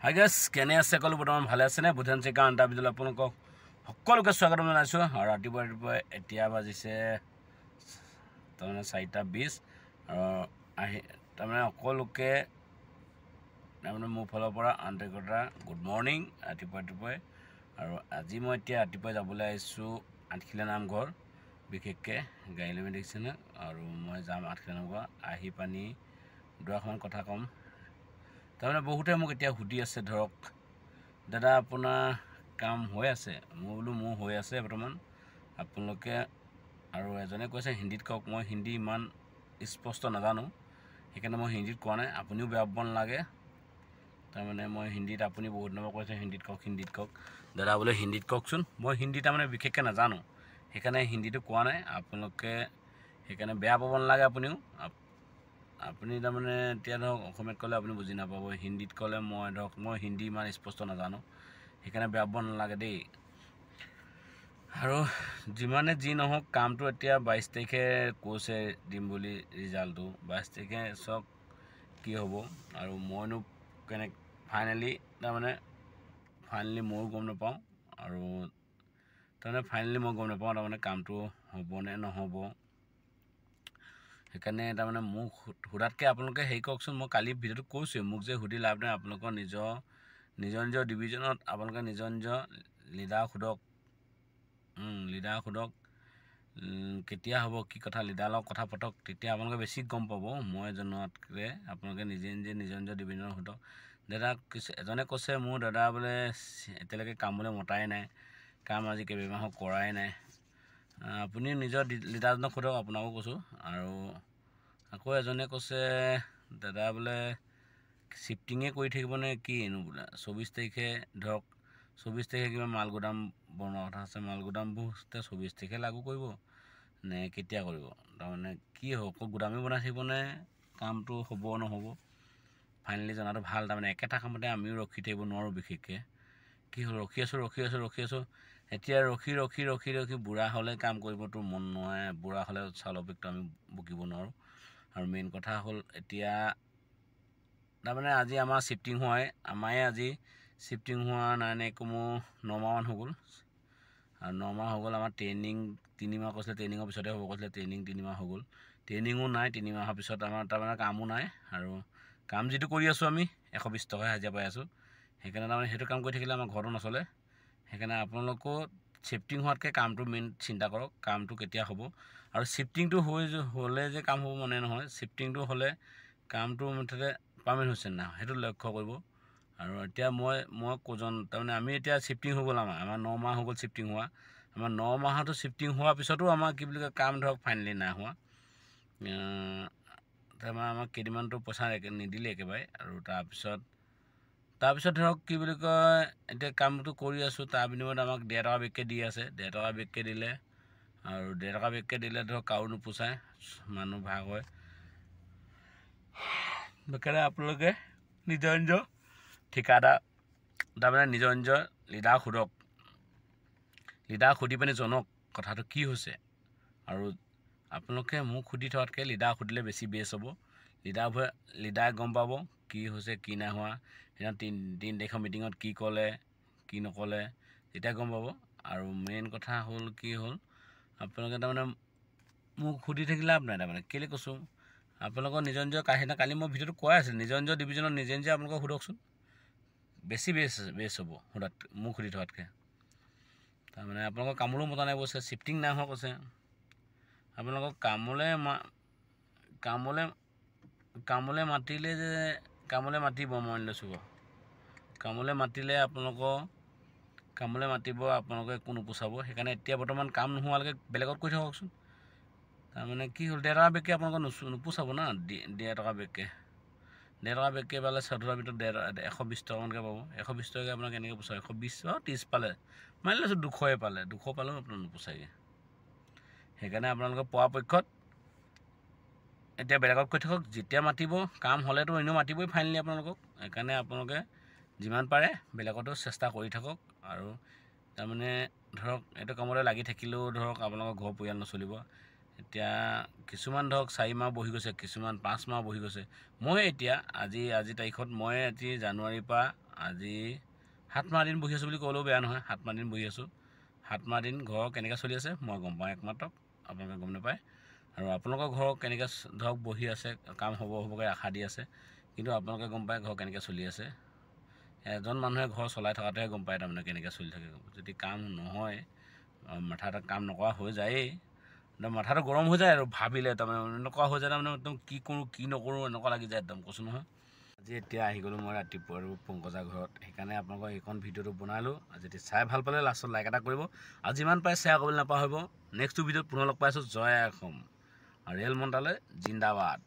Hi guys, কেনে আছে সকলো? বৰ্তমান ভালে আছেনে? বুধান চেকা আন্টা ভিডিঅ'লৈ আপোনালোকক সকলোকে স্বাগতম জনাইছোঁ। আৰু ৰাতিপুৱা এতিয়া বাজিছে তাৰমানে 4:20 আৰু তাৰমানে সকলোকে তাৰমানে মোৰ ফালৰ পৰা আন্তৰিকতা গুড মৰ্ণিং ৰাতিপুৱাই। আৰু আজি মই এতিয়া ৰাতিপুৱাই যাবলৈ আহিছোঁ আঠখিলীয়া নামঘৰ, বিশেষকৈ গাড়ী লৈ দেখিছেনে? আৰু মই যাম আঠখিলীয়া নামঘৰ, আহি পানি দুআষাৰমান কথা ক'ম। তাৰমানে বহুতে মোক এতিয়া সুধি আছে, ধৰক দাদা আপোনাৰ কাম হৈ আছে? মই বোলো মোৰ হৈ আছে বৰ্তমান। আপোনালোকে আৰু এজনে কৈছে হিন্দীত কওক। মই হিন্দী ইমান স্পষ্ট নাজানো, সেইকাৰণে মই হিন্দীত কোৱা নাই। আপুনিও বেয়া পাব নালাগে। তাৰমানে মই হিন্দীত, আপুনি বহুত নম্বৰ কৈছে হিন্দীত কওক দাদা, বোলে হিন্দীত কওকচোন। মই হিন্দী তাৰমানে বিশেষকৈ নাজানো, সেইকাৰণে হিন্দীটো কোৱা নাই। আপোনালোকে সেইকাৰণে বেয়া পাব নালাগে। আপুনি তাৰমানে এতিয়া ধৰক অসমীয়াত ক'লে আপুনি বুজি নাপাব, হিন্দীত ক'লে মই হিন্দী ইমান স্পষ্ট নাজানো, সেইকাৰণে বেয়া পাব নালাগে দেই। আৰু যিমানে যি নহওক, কামটো এতিয়া 22 তাৰিখে কৈছে দিম বুলি, ৰিজাল্টটো 22 তাৰিখে চাওক কি হ'ব। আৰু মইনো ফাইনেলি ময়ো গম নাপাওঁ। আৰু তাৰমানে মই গম নাপাওঁ তাৰমানে কামটো হ'বনে নহ'ব। সেইকাৰণে তাৰমানে মোক সোধাতকৈ আপোনালোকে হেৰি কওকচোন। মই কালি ভিডিঅ'টো কৈছোঁৱেই, মোক যে সুধি লাভ নাই। আপোনালোকৰ নিজৰ ডিভিজনত আপোনালোকে নিজৰ লিডাৰক সোধক কেতিয়া হ'ব, কি কথা, লিডাৰৰ লগত কথা পাতক, তেতিয়া আপোনালোকে বেছি গম পাব। মই জনোৱাতকৈ আপোনালোকে নিজে নিজৰ ডিভিজনত সোধক। দাদা এজনে কৈছে মোৰ দাদা বোলে এতিয়ালৈকে কামলৈ মতাই নাই, কাম আজি কেইবামাহো কৰাই নাই। আপুনি নিজৰ লিডাৰজনক সোধক, আপোনাকো কৈছোঁ। আৰু আকৌ এজনে কৈছে দাদা বোলে শ্বিফটিঙে কৰি থাকিবনে কিনো বোলে। 24 তাৰিখে ধৰক 24 তাৰিখে কিবা মাল গুদাম বনোৱা কথা আছে। মাল গুদামবোৰ 24 তাৰিখে লাগু কৰিব নে কেতিয়া কৰিব? তাৰমানে কি হ'ব, আকৌ গুদামেই বনাই থাকিবনে, কামটো হ'ব নহ'ব ফাইনেলি জনাটো ভাল। তাৰমানে একেটা কামতে আমিও ৰখি থাকিব নোৱাৰোঁ। বিশেষকৈ কি হ'ল, ৰখি আছোঁ। এতিয়া ৰখি বুঢ়া হ'লে কাম কৰিবতো মন নহয়। বুঢ়া হ'লে চাউলৰ বেগটো আমি বকিব নোৱাৰোঁ। আৰু মেইন কথা হ'ল এতিয়া তাৰমানে আজি আমাৰ শ্বিফটিং হোৱা নাই কমেও 9 মাহমান হৈ গ'ল। আৰু 9 মাহ হৈ গ'ল। আমাৰ ট্ৰেইনিং 3 মাহ কৈছিলে, ট্ৰেইনিঙৰ পিছতে হ'ব কৈছিলে। ট্ৰেইনিং 3 মাহ হৈ গ'ল, ট্ৰেইনিঙো নাই। 3 মাহৰ পিছত আমাৰ তাৰমানে কামো নাই। আৰু কাম যিটো কৰি আছোঁ আমি 120 টকা হাজিৰা পাই আছোঁ। সেইকাৰণে তাৰমানে সেইটো কাম কৰি থাকিলে আমাৰ ঘৰটো নচলে। সেইকাৰণে আপোনালোকেও শ্বিফটিং হোৱাতকৈ কামটো মেইন চিন্তা কৰক, কামটো কেতিয়া হ'ব। আৰু শ্বিফটিংটো হ'লে যে কাম হ'ব মানে নহয়। শ্বিফটিংটো হ'লে কামটো মুঠতে পাৰ্মানেণ্ট হৈছে নাই সেইটো লক্ষ্য কৰিব। আৰু এতিয়া মই তাৰমানে আমি এতিয়া শ্বিফটিং হৈ গ'ল, আমাৰ 9 মাহ হৈ গ'ল শ্বিফটিং হোৱা। আমাৰ 9 মাহতো শ্বিফটিং হোৱাৰ পিছতো আমাৰ কি বুলি কয় কাম ধৰক ফাইনেলি নাই হোৱা। তাৰমানে আমাক কেইদিনমানতো পইচা নিদিলে একেবাৰে। আৰু তাৰপিছত ধৰক কি বুলি কয়, এতিয়া কামটো কৰি আছোঁ, তাৰ বিনিময়ত আমাক 1.5 টকা বেগকৈ দি আছে। 1.5 টকা বেগকৈ দিলে, আৰু 1.5 টকা বেগকৈ দিলে ধৰক কাৰো নোপোচায়, মানুহ ভাগ হয়। সেইকাৰণে আপোনালোকে নিজৰ ঠিকাদাৰ তাৰমানে নিজৰ লিডাৰক সোধক। লিডাৰক সুধি পিনি জনক কথাটো কি হৈছে। আৰু আপোনালোকে মোক সুধি থকাতকৈ লিডাৰক সুধিলে বেছি বেষ্ট হ'ব। লিডাৰে গম পাব কি হৈছে কি নাই হোৱা। সেইদিনা 3 তাৰিখৰ মিটিঙত কি ক'লে কি নক'লে তেতিয়া গম পাব। আৰু মেইন কথা হ'ল কি হ'ল, আপোনালোকে তাৰমানে মোক সুধি থাকিলে লাভ নাই। তাৰমানে কেলৈ কৈছোঁ, আপোনালোকৰ নিজৰ কালি মই ভিডিঅ'টো কোৱাই আছিল, নিজৰ ডিভিজনত নিজে আপোনালোকক সোধকচোন, বেছি বেষ্ট হ'ব মোক সুধি থকাতকৈ। তাৰমানে আপোনালোকৰ কামলৈও মতা নাই কৈছে, শ্বিফটিং নাই হোৱা কৈছে। আপোনালোকক কামলৈ মাতিব, মই লৈছোঁ বাৰু। কামলৈ মাতিব আপোনালোকে একো নোপোচাব। সেইকাৰণে এতিয়া বৰ্তমান কাম নোহোৱালৈকে বেলেগত কৰি থাককচোন। তাৰমানে কি হ'ল, 1.5 টকা বেগকৈ আপোনালোকক নোপোচাব না। 1.5 টকা বেগকৈ পালে 14 ভিতৰত 120 টকামানকৈ পাব। 120 টকাকৈ আপোনাক কেনেকৈ পোচাব? 120 30 পালে, মানি লৈছোঁ 200 পালে, 200 পালেও আপোনাক নোপোচায়গৈ। সেইকাৰণে আপোনালোকে পৰাপক্ষত এতিয়া বেলেগত কৰি থাকক। যেতিয়া মাতিব, কাম হ'লেতো এনেও মাতিবই ফাইনেলি আপোনালোকক। সেইকাৰণে আপোনালোকে যিমান পাৰে বেলেগতো চেষ্টা কৰি থাকক। আৰু তাৰমানে ধৰক এইটো কামতে লাগি থাকিলেও ধৰক আপোনালোকৰ ঘৰ পৰিয়াল নচলিব। এতিয়া কিছুমান ধৰক 4 মাহ বহি গৈছে, কিছুমান 5 মাহ বহি গৈছে। মই এতিয়া আজি তাৰিখত মই আজি জানুৱাৰীৰ পৰা আজি 7 মাহ দিন বহি আছোঁ বুলি ক'লেও বেয়া নহয়। 7 মাহ দিন বহি আছোঁ। 7 মাহ দিন ঘৰ কেনেকৈ চলি আছে মই গম পাওঁ একমাত্ৰ, আপোনালোকে গম নাপায়। আৰু আপোনালোকৰ ঘৰ কেনেকৈ ধৰক বহি আছে, কাম হ'বকৈ আশা দি আছে, কিন্তু আপোনালোকে গম পায় ঘৰ কেনেকৈ চলি আছে। এজন মানুহে ঘৰ চলাই থকাটোহে গম পায় তাৰমানে কেনেকৈ চলি থাকে। যদি কাম নহয়, মাথাতে কাম নকৰা হৈ যায়েই, মাথাটো গৰম হৈ যায় আৰু ভাবিলে তাৰমানে এনেকুৱা হৈ যায় তাৰমানে একদম কি কৰোঁ কি নকৰোঁ এনেকুৱা লাগি যায় একদম, কৈছোঁ নহয়। আজি এতিয়া আহি গ'লোঁ মই ৰাতিপুৱা আৰু পংকজা ঘৰত, সেইকাৰণে আপোনালোকৰ এইখন ভিডিঅ'টো বনালোঁ। যদি চাই ভাল পালে লাষ্টত লাইক এটা কৰিব আৰু যিমান পাৰে শ্বেয়াৰ কৰিবলৈ নাপাহৰিব। নেক্সট ভিডিঅ'ত পুনৰ লগ পাইছোঁ। জয় অসম, ৰেল মন্ত্ৰালয় জিন্দাবাদ।